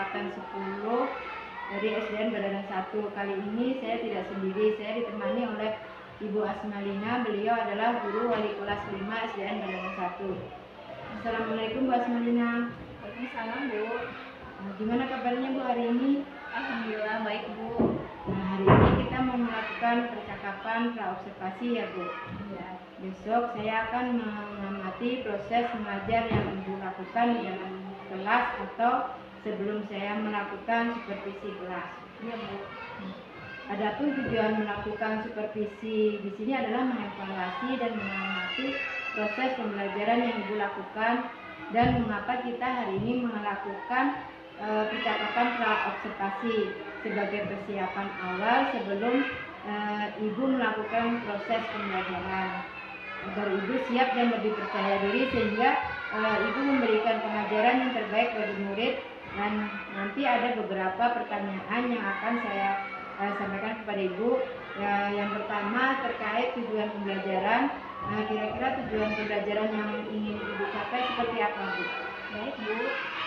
angkatan 10 dari SDN Badaran 1. Kali ini saya tidak sendiri, saya ditemani oleh Ibu Asmalina. Beliau adalah guru wali kelas 5 SDN Badaran 1. Assalamualaikum Bu Asmalina. Waalaikumsalam Bu. Gimana kabarnya Bu hari ini? Alhamdulillah baik Bu. Nah, hari ini kita mau melakukan percakapan praobservasi ya Bu. Ya. Besok saya akan mengamati proses mengajar yang Ibu lakukan di dalam kelas atau sebelum saya melakukan supervisi kelas. Iya Bu. Adapun tujuan melakukan supervisi di sini adalah mengevaluasi dan mengamati proses pembelajaran yang Ibu lakukan dan mengapa kita hari ini melakukan percakapan praobservasi sebagai persiapan awal sebelum Ibu melakukan proses pembelajaran agar Ibu siap dan lebih percaya diri sehingga Ibu memberikan pengajaran yang terbaik bagi murid. Dan nanti ada beberapa pertanyaan yang akan saya sampaikan kepada Ibu. Yang pertama terkait tujuan pembelajaran. Kira-kira tujuan pembelajaran yang ingin Ibu capai seperti apa Bu? Baik Bu.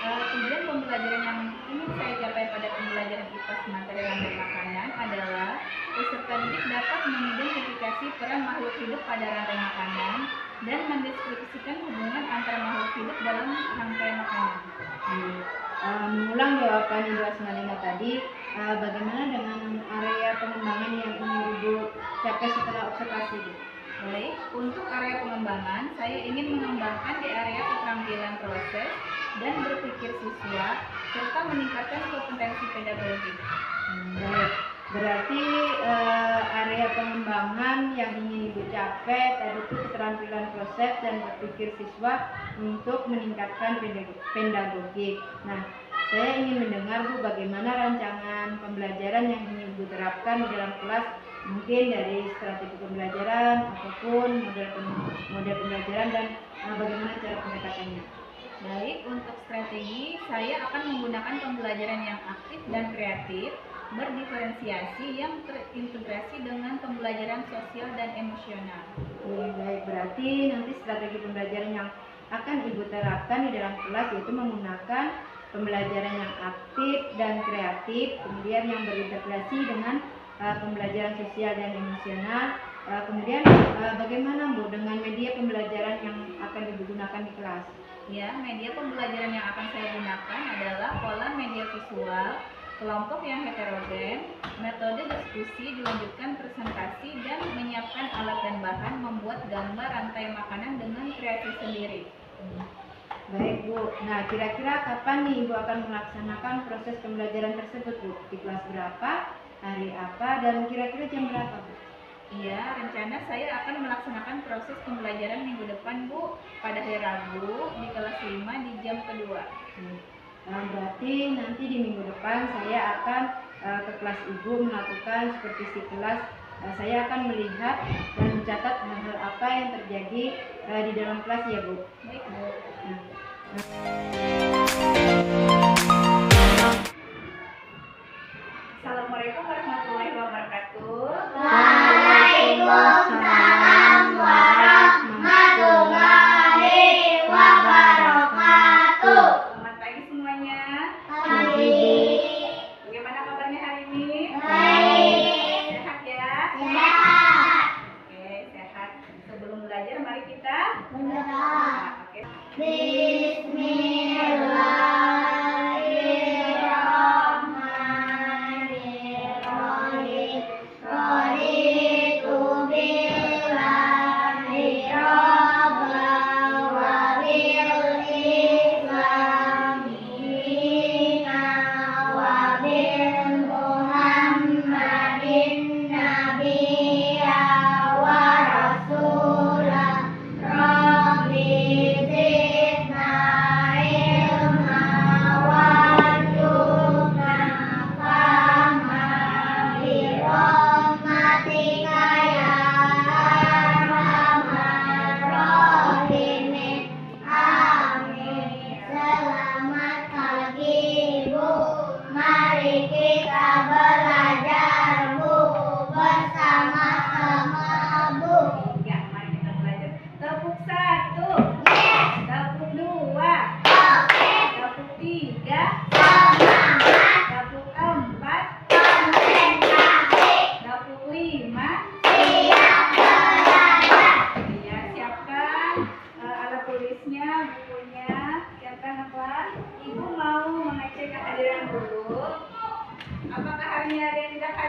Tujuan pembelajaran yang ingin saya capai pada pembelajaran IPA materi rantai makanan adalah peserta didik dapat mengidentifikasi peran makhluk hidup pada rantai makanan dan mendeskripsikan hubungan antara makhluk hidup dalam rantai makanan. Mengulang jawaban Ibu Asmalina tadi, bagaimana dengan area pengembangan yang ingin Ibu capai setelah observasi Bu? Baik, untuk area pengembangan, saya ingin mengembangkan di area keterampilan proses dan berpikir siswa serta meningkatkan kompetensi pedagogik. Baik, berarti area pengembangan yang ingin Ibu capai tadi itu keterampilan proses dan berpikir siswa untuk meningkatkan pedagogik. Nah, saya ingin mendengar Bu bagaimana rancangan pembelajaran yang ingin Ibu terapkan di dalam kelas, mungkin dari strategi pembelajaran ataupun model pembelajaran dan bagaimana cara pendekatannya. Baik, untuk strategi saya akan menggunakan pembelajaran yang aktif dan kreatif, berdiferensiasi yang terintegrasi dengan pembelajaran sosial dan emosional. Baik, berarti nanti strategi pembelajaran yang akan Ibu terapkan di dalam kelas yaitu menggunakan pembelajaran yang aktif dan kreatif, kemudian yang berintegrasi dengan pembelajaran sosial dan emosional. Kemudian bagaimana Bu dengan media pembelajaran yang akan Ibu gunakan di kelas? Ya, media pembelajaran yang akan saya gunakan adalah pola media visual, kelompok yang heterogen, metode diskusi dilanjutkan presentasi, dan menyiapkan alat dan bahan membuat gambar rantai makanan dengan kreasi sendiri. Baik Bu, nah kira-kira kapan nih Ibu akan melaksanakan proses pembelajaran tersebut Bu? Di kelas berapa, hari apa, dan kira-kira jam berapa Bu? Iya, rencana saya akan melaksanakan proses pembelajaran minggu depan Bu, pada hari Rabu di kelas 5 di jam kedua. Nah, berarti nanti di minggu depan saya akan ke kelas Ibu melakukan supervisi kelas. Saya akan melihat dan mencatat hal-hal apa yang terjadi di dalam kelas ya Bu. Baik Bu. Assalamualaikum warahmatullahi wabarakatuh. Waalaikumsalam warahmatullahi wabarakatuh. Selamat pagi semuanya. Pagi. Bagaimana kabarnya hari ini? Baik. Sehat ya? Sehat. Oke, sehat. Sebelum belajar mari kita Berdoa. Oke. Bismillahirrahmanirrahim. Raditu billahi rabban wa bil islami dinan wa bil Muhammadin nabiyyan wa rasulan. Rabbi zidna ilma warzuqna fahma birahmatika ya arhamar rahimin. Amin. Selamat pagi Bu, mari kita belajar Bu, bersama-sama Bu. Ya, mari kita belajar. Tepuk 1. Yes. Tepuk 2. Oke. Tepuk 3. Sama.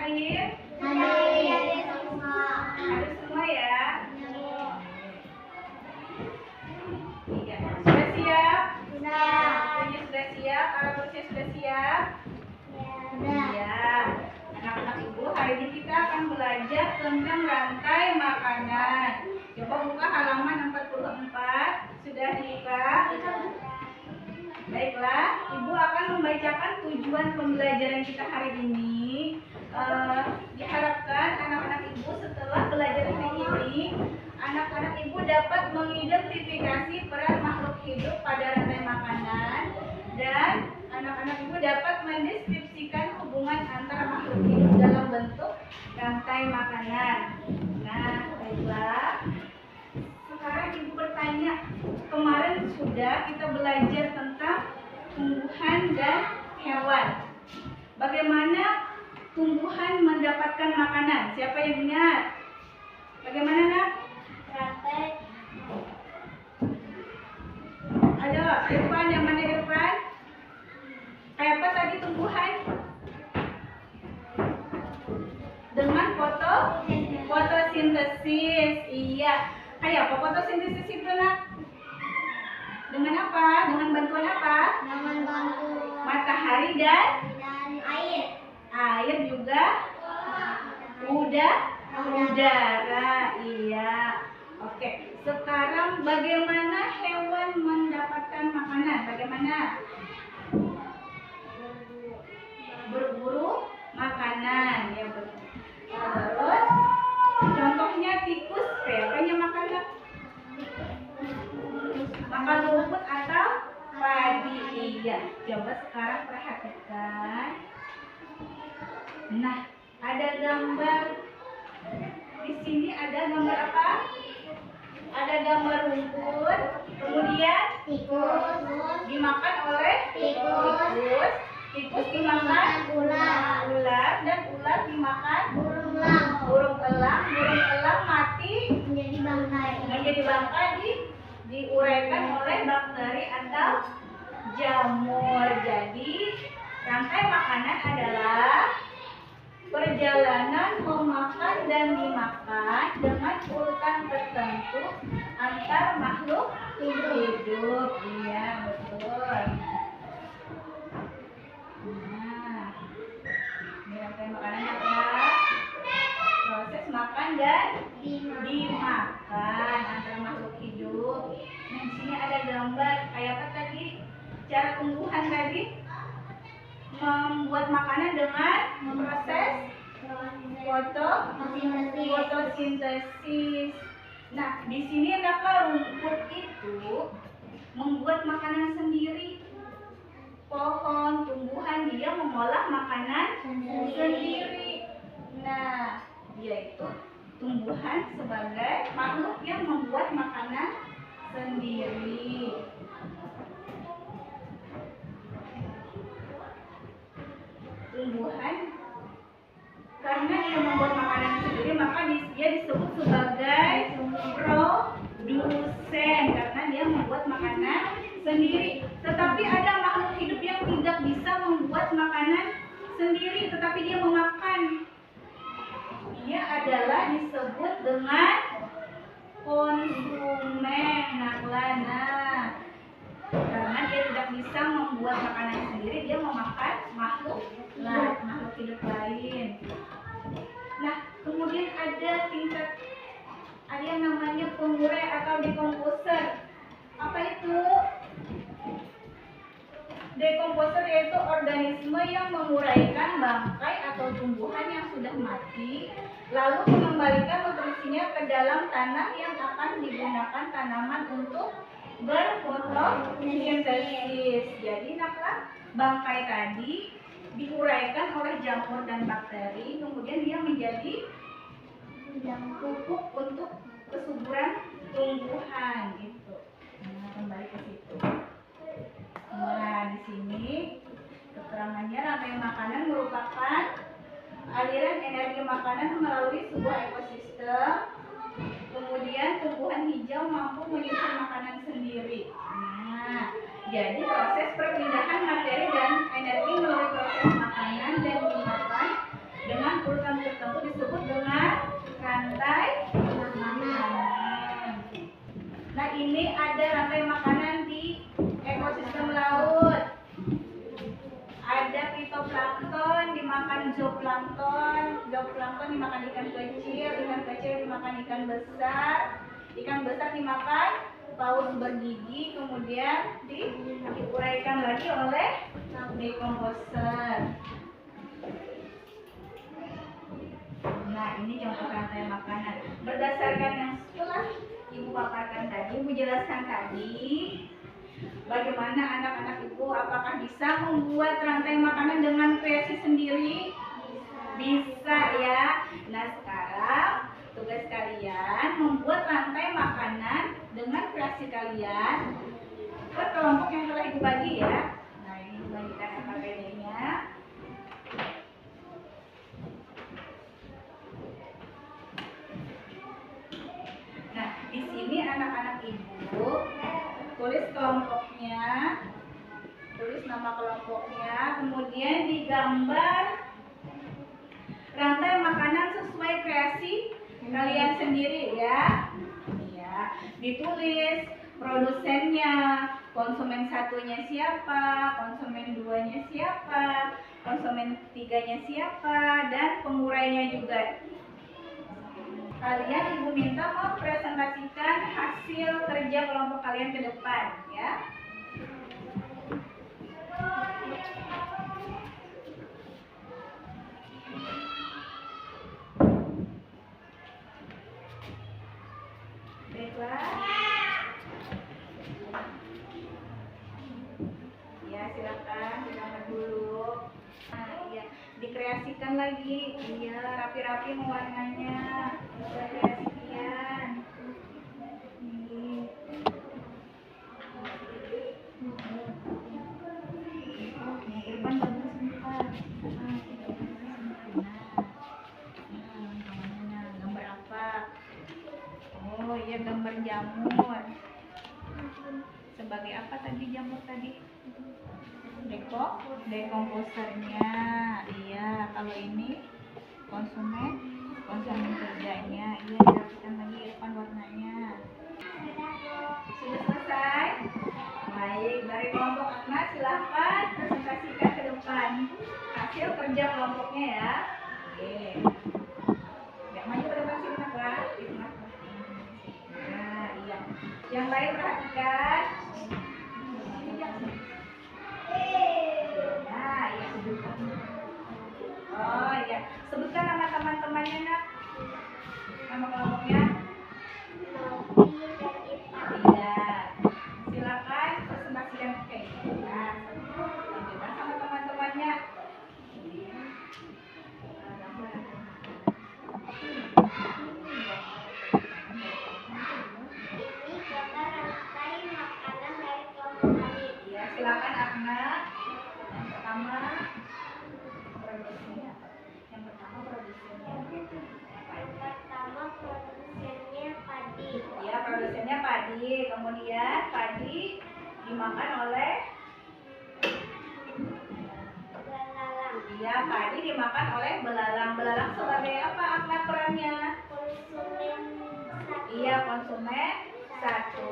hadir? Hadir semua. Hadir semua ya. Iya. Sudah siap? Sudah. Waktunya sudah siap? Alat-alatnya sudah siap? Sudah. Iya. Anak-anak ibu, hari ini kita akan belajar tentang rantai makanan. Coba buka halaman 44. Sudah dibuka? Baiklah, ibu akan membacakan tujuan pembelajaran kita hari ini. Diharapkan anak-anak ibu setelah belajar hari ini, anak-anak ibu dapat mengidentifikasi peran makhluk hidup pada rantai makanan dan anak-anak ibu dapat mendeskripsikan hubungan antara makhluk hidup dalam bentuk rantai makanan. Nah, baiklah. Sekarang ibu bertanya, kemarin sudah kita belajar tentang tumbuhan dan hewan. Bagaimana tumbuhan mendapatkan makanan? Siapa yang ingat? Bagaimana, Nak? Rantai. Ada Irfan, yang mana Irfan? Kayak apa tadi tumbuhan? Dengan fotosintesis. Iya. Kayak apa fotosintesis itu, Nak? Dengan apa? Dengan bantuan apa? Dengan bantuan Matahari dan air. air juga udara. Iya. Oke. Sekarang bagaimana hewan mendapatkan makanan? Bagaimana? Berburu makanan, ya betul. Terus contohnya tikus, apanya makan? Makan rumput atau padi. Iya. Coba sekarang perhatikan. Nah, ada gambar. Di sini ada gambar apa? Ada gambar rumput. Kemudian Tikus. dimakan oleh Tikus. Tikus dimakan ular dan ular dimakan Burung elang. burung elang. Burung elang mati Menjadi bangkai. diuraikan oleh bakteri atau jamur. Jadi rantai makanan adalah perjalanan memakan dan dimakan dengan urutan tertentu antar makhluk hidup. Iya, betul. Nah, ini rantai makanan adalah proses makan dan dimakan antara makhluk hidup. Nah, di sini ada gambar kayak apa tadi? Cara tumbuhan tadi membuat makanan dengan proses fotosintesis. Nah, di sini adalah rumput itu membuat makanan sendiri. Pohon, tumbuhan dia mengolah makanan sendiri. Nah, dia itu tumbuhan sebagai makhluk yang membuat makanan sendiri. Tumbuhan karena dia membuat makanan sendiri, maka dia disebut sebagai produsen karena dia membuat makanan sendiri. Tetapi ada makhluk hidup yang tidak bisa membuat makanan sendiri, tetapi dia memakan. Dia adalah disebut dengan konsumen. Karena dia tidak bisa membuat makanan sendiri, dia memakan makhluk hidup lain. Nah, kemudian ada yang namanya pengurai atau dekomposer. Apa itu? Dekomposer yaitu organisme yang menguraikan bangkai atau tumbuhan yang sudah mati, lalu mengembalikan nutrisinya ke dalam tanah yang akan digunakan tanaman untuk berfotosintesis. Jadi, bangkai tadi diuraikan oleh jamur dan bakteri, kemudian dia menjadi pupuk untuk kesuburan tumbuhan gitu. Nah, kembali ke situ. Nah, di sini keterangannya rantai makanan merupakan aliran energi makanan melalui sebuah ekosistem. Kemudian tumbuhan hijau mampu menyusun makanan sendiri. Nah, jadi proses perpindahan materi dan energi melalui proses makanan dan dimakan dengan dimakan zooplankton. Zooplankton dimakan ikan kecil dimakan ikan besar dimakan paus bergigi, kemudian diuraikan lagi oleh decomposer. Nah, ini contoh rantai makanan. Berdasarkan yang setelah Ibu paparkan tadi, Ibu jelaskan tadi, bagaimana anak-anak Ibu apakah bisa membuat rantai makanan dengan kreasi sendiri? Bisa ya. Nah, sekarang tugas kalian membuat rantai makanan dengan kreasi kalian ke kelompok yang telah Ibu bagi ya. Nah, ini dibagikan AKPD-nya. Nah, di sini anak-anak Ibu tulis kelompoknya, tulis nama kelompoknya, kemudian digambar rantai makanan sesuai kreasi kalian sendiri ya. Ya, ditulis produsennya, konsumen satunya siapa, konsumen duanya siapa, konsumen tiganya siapa, dan pengurainya juga. Kalian Ibu minta mempresentasikan hasil kerja kelompok kalian ke depan ya. Baiklah. Ya, silakan digambar dulu. Nah, iya, dikreasikan lagi. Iya, rapi-rapi mewarnanya. Kreasikan. Ini. Irfan bagus sebentar. Gambar apa? Oh iya, gambar jamur. Sebagai apa tadi jamur tadi? Dekomposernya. Iya, kalau ini konsumen kerjanya. Iya, dirapikan lagi Irfan warnanya. Sudah selesai? Baik, dari kelompok Akna silahkan presentasikan ke depan hasil kerja kelompoknya ya. Oke. Ya, maju ke depan sini Nakla. Nah, iya. Yang lain perhatikan. Nah, iya. Oh iya, sebutkan nama teman-temannya Nak. Nama kelompoknya. Iya. Silakan presentasikan ke nah, lanjutkan sama teman-temannya. Iya, silakan Akna. Yang pertama produsennya. Ya, produsennya padi. Kemudian padi dimakan oleh belalang. Iya, padi dimakan oleh belalang. Belalang sebagai apa Akna perannya? Iya, konsumen satu.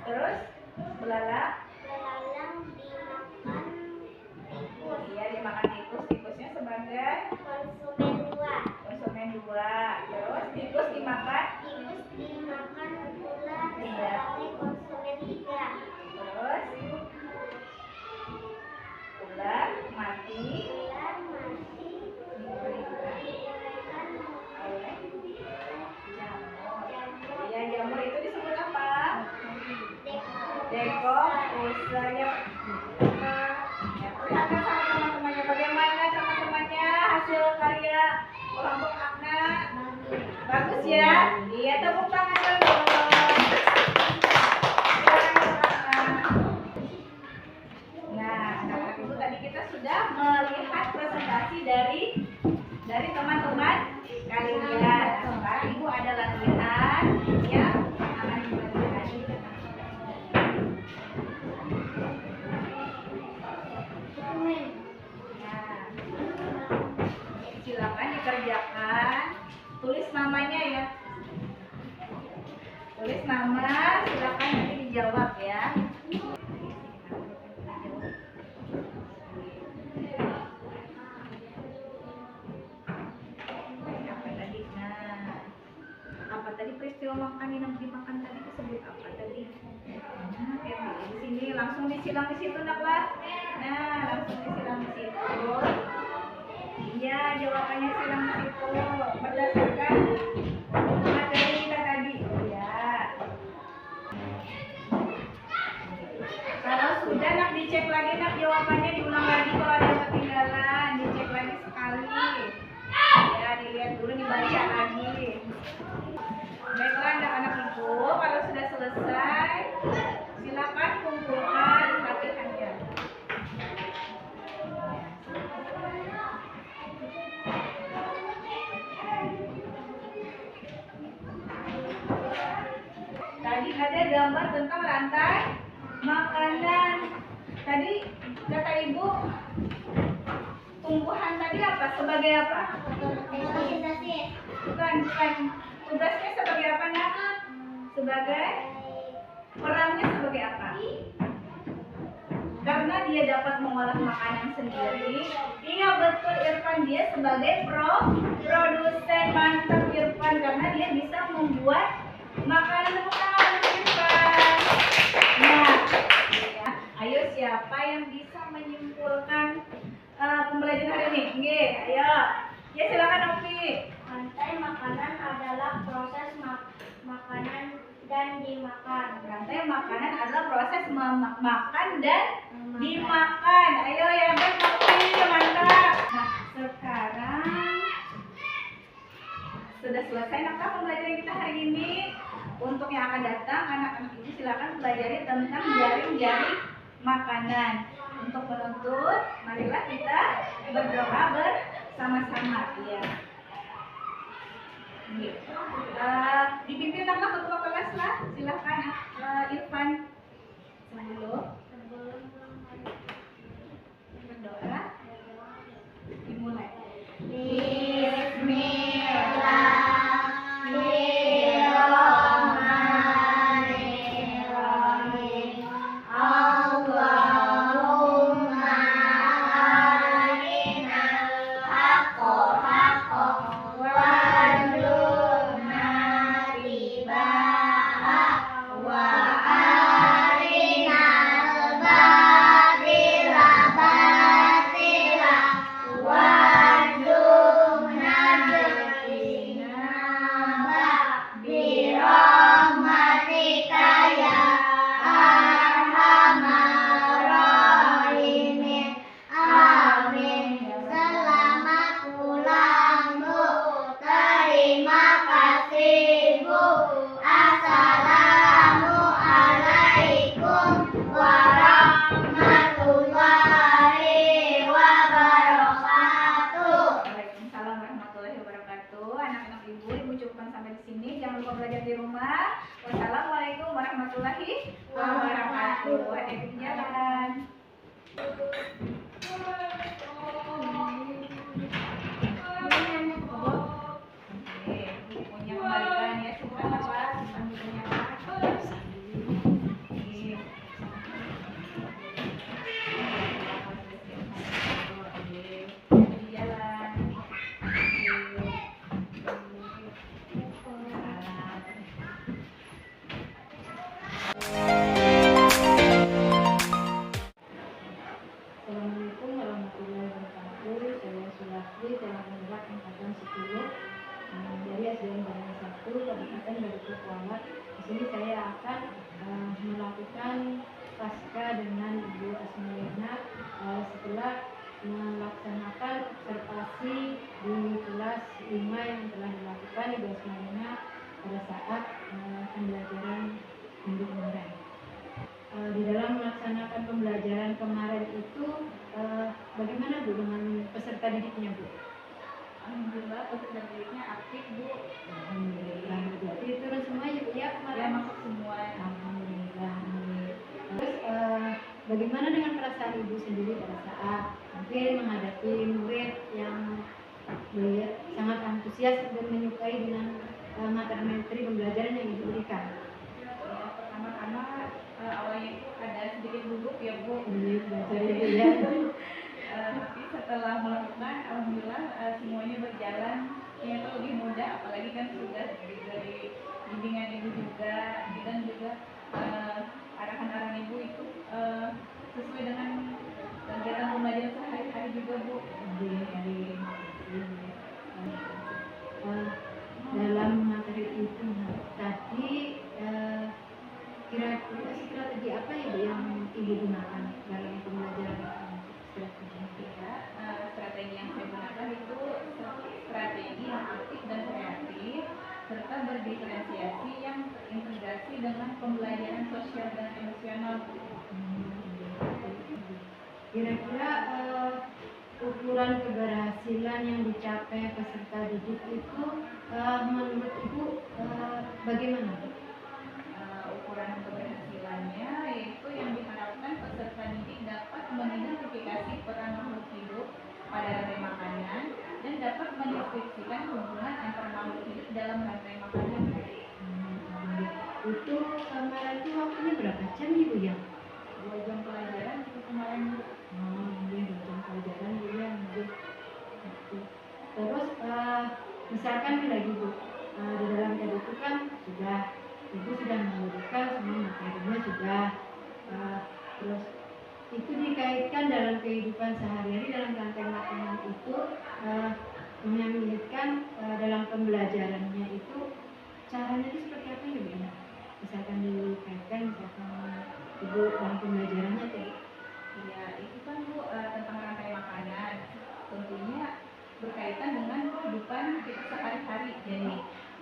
Terus belalang dimakan tikus. Iya, dimakan tikus. Tikusnya sebagai konsumen dua. Terus tikus dimakan ular sebagai konsumen tiga. Terus ular mati diberikan oleh jamur. Iya, jamur itu disebut apa? Decomposer. Ya, perhatikan sama teman-temannya. Bagaimana teman-temannya hasil karya kelompok Akna? Bagus ya? Iya, tepuk tangan dulu. Nah, anak-anak Ibu tadi kita sudah melihat presentasi dari teman-teman kalian. Sekarang Ibu ada latihan yang akan dilakukan. Nah, silakan dikerjakan. Tulis namanya ya. Tulis nama, silakan nanti dijawab ya. makan yang dimakan tadi disebut apa tadi? Nah, lihat di sini langsung disilang di situ nak lah. Nah, langsung disilang di situ. Iya, jawabannya silang di situ berdasarkan materi kita tadi. Ya. Kalau sudah nak dicek lagi nak jawabannya, diulang lagi kalau ada yang ketinggalan, dicek lagi sekali. Ya, dilihat dulu, dibaca lagi. Baiklah anak-anak ibu, kalau sudah selesai, silakan kumpulkan latihannya. Tadi ada gambar tentang rantai makanan. Tadi kata ibu, tumbuhan tadi apa? Sebagai apa? Bukan. Tugasnya sebagai apa nak? Sebagai perannya sebagai apa? Karena dia dapat mengolah makanan sendiri. Iya betul Irfan, dia sebagai produsen. Mantap Irfan, karena dia bisa membuat makanan. Tepuk tangan untuk Irfan. Nah, ya. Ayo siapa yang bisa menyimpulkan pembelajaran hari ini? Nggih, ayo. Ya silakan Opi. Rantai makanan adalah proses makanan dan dimakan. Rantai makanan adalah proses makan dan dimakan. Ayo ya Opi, mantap. Nah, sekarang sudah selesai nakah pembelajaran kita hari ini. Untuk yang akan datang, anak-anak ibu silakan pelajari tentang jaring-jaring makanan. Untuk menuntut, marilah kita berdoa bersama-sama. Ya. Dipimpin nakah ketua kelas lah. Silakan Irfan sebelum berdoa dimulai. Wassalamualaikum warahmatullahi wabarakatuh. Hati-hati jalan. Bukunya kembalikan ya, simpan apa? Simpan bukunya apa? Assalamualaikum warahmatullahi wabarakatuh. Saya Sulastri, telah menerap angkatan 10 dari SDN Barangan 1 Kabupaten Dago Kuala. Di sini saya akan melakukan pasca dengan Ibu Asmiana setelah melaksanakan observasi di kelas 5 yang telah dilakukan Ibu Asmiana pada saat pembelajaran minggu kemarin. Di dalam melaksanakan pembelajaran kemarin itu bagaimana Bu dengan peserta didiknya Bu? Alhamdulillah peserta didiknya aktif Bu. Alhamdulillah. Berarti turun semua ya Bu ya kemarin? Ya masuk semua. Alhamdulillah. Terus bagaimana dengan perasaan Ibu sendiri pada saat mungkin menghadapi murid yang sangat antusias dan menyukai dengan materi pembelajaran yang Ibu berikan? Pertama-tama awalnya itu ada sedikit gugup ya Bu. Belajar ya. Tapi setelah melakukan, alhamdulillah semuanya berjalan ternyata lebih mudah, apalagi kan sudah dari bimbingan pembelajaran sosial dan emosional. Kira-kira ukuran keberhasilan yang dicapai peserta didik itu menurut Ibu bagaimana? Ukuran keberhasilannya yaitu yang diharapkan peserta didik dapat mengidentifikasi peran makhluk hidup pada rantai makanan dan dapat mendeskripsikan hubungan antar makhluk hidup dalam rantai makanan. Itu kemarin itu waktunya berapa jam Ibu ya? 2 jam pelajaran itu kemarin. Iya, 2 jam pelajaran ya. Terus misalkan lagi Bu, di dalam tadi itu kan Ibu sudah memberikan semua materinya sudah, terus itu dikaitkan dalam kehidupan sehari-hari dalam rantai makanan itu menyambungkan dalam pembelajarannya itu caranya itu seperti apa ya Bu? Misalkan dikaitkan Ibu dalam pembelajarannya tadi. Ya, itu kan Bu tentang rantai makanan. Tentunya berkaitan dengan kehidupan kita sehari-hari. Jadi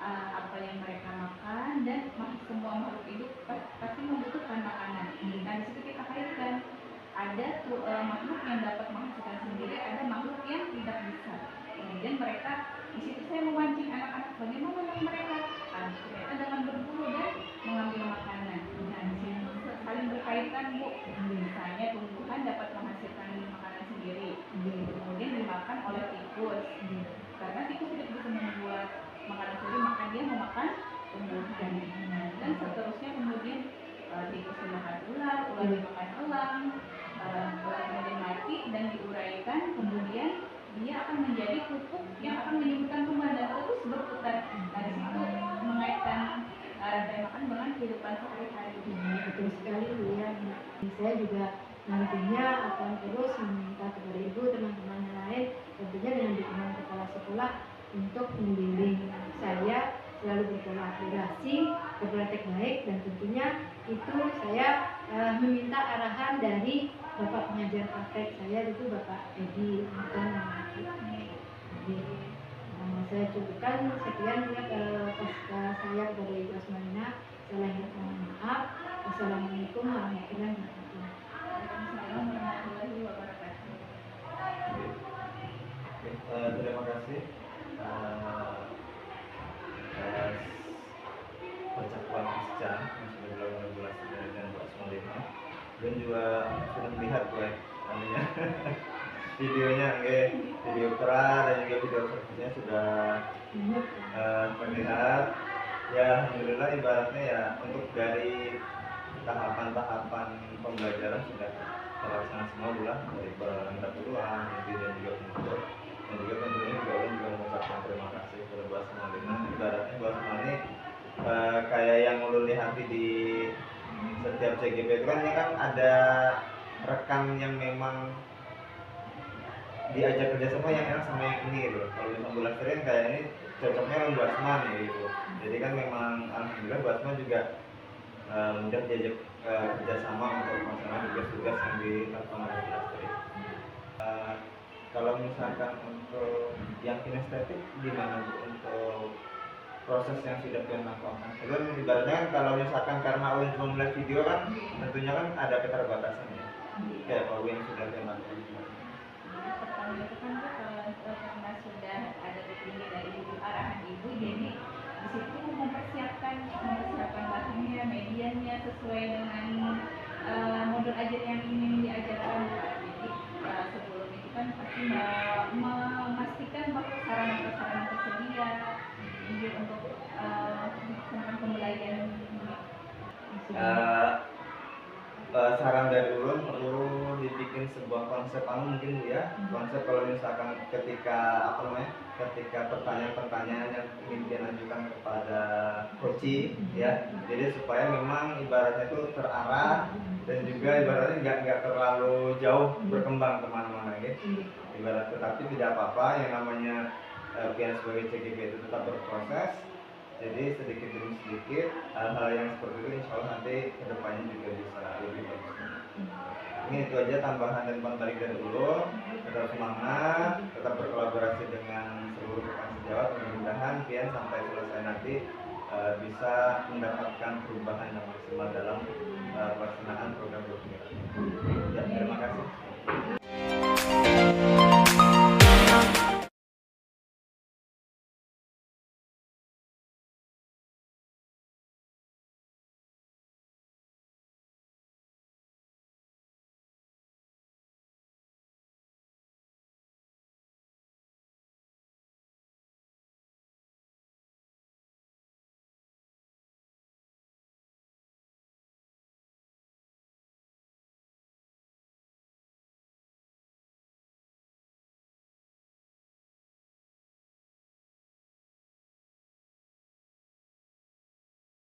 apa yang mereka makan dan semua makhluk hidup pasti membutuhkan makanan. Nah, di situ kita kaitkan ada makhluk yang dapat menghasilkan sendiri, ada makhluk yang tidak bisa. Kemudian mereka di situ saya memancing anak-anak bagaimana mereka ternyata dengan berburu dan mengambil makanan. Nah, di sini saling berkaitan Bu. Misalnya tumbuhan dapat menghasilkan makanan sendiri, kemudian dimakan oleh tikus. Karena tikus tidak bisa membuat makanan sendiri, maka dia memakan tumbuhan. Dan seterusnya kemudian tikus dimakan ular dimakan elang, ular kemudian mati dan diuraikan, kemudian dia akan menjadi pupuk yang akan menyembuhkan tumbuhan dan terus berputar. Dari situ mengaitkan rantai makan dengan kehidupan sehari-hari. Betul sekali Bu ya. Saya juga nantinya akan terus meminta kepada Ibu teman-teman yang lain, tentunya dengan dukungan kepala sekolah untuk membimbing saya selalu berkolaborasi, berpraktek baik, dan tentunya itu saya meminta arahan dari Bapak pengajar praktek saya itu Bapak Edi Anton. Saya cukupkan sekian ya saya kepada Ibu Asmalina. Saya mohon maaf. Wassalamualaikum warahmatullahi wabarakatuh. Waalaikumsalam warahmatullahi wabarakatuh. Terima kasih atas percakapan Christian yang sudah dilakukan oleh Bu Lasida dan Bu Asmalina, dan juga sudah melihat videonya, video peran dan juga video servisnya sudah terlihat. Ya, alhamdulillah ibaratnya ya untuk dari tahapan-tahapan pembelajaran sudah terlaksana semua dari pendahuluan, inti dan juga penutup. Dan juga tentunya juga mengucapkan terima kasih kepada Bu Asmalina. Ibaratnya Bu Asmalina kayak yang ulun lihat di setiap CGP itu kan, kan ada rekan yang memang diajak kerjasama yang enak sama yang ini gitu. Kalau bisa Bu Lasida kayak ini cocoknya dengan Bu Asman gitu. Jadi kan memang alhamdulillah Bu Asman juga mudah diajak kerjasama untuk melaksanakan tugas-tugas yang dilakukan oleh Bu Lasida. Kalau misalkan untuk yang kinestetik gimana Bu untuk proses yang sudah kalian lakukan? Itu ibaratnya kan kalau misalkan karena ulun cuma melihat video kan tentunya kan ada keterbatasan ya. Kayak kalau yang sudah kalian lakukan. Pertama itu kan karena sudah ada petunjuk dari arahan Ibu, jadi di situ mempersiapkan bahannya, medianya sesuai dengan modul ajar yang ingin diajarkan. Jadi sebelum itu kan pasti memastikan bahwa sarana-sarana tersedia untuk tentang pembelajaran. Saran dari ulun perlu dibikin sebuah konsep mungkin Bu ya. Konsep kalau misalkan ketika pertanyaan-pertanyaan yang ingin diajukan kepada coach ya, jadi supaya memang ibaratnya itu terarah dan juga ibaratnya nggak terlalu jauh berkembang kemana-mana gitu. Ibarat tetapi tidak apa-apa, yang namanya pian sebagai CGP itu tetap berproses. Jadi sedikit demi sedikit hal-hal yang seperti itu insya Allah nanti kedepannya juga bisa lebih bagus. Ini itu aja tambahan dan balik dari dulu. Tetap semangat, tetap berkolaborasi dengan seluruh rekan sejawat. Mudah-mudahan pian sampai selesai nanti bisa mendapatkan perubahan yang maksimal dalam pelaksanaan program Guru Penggerak.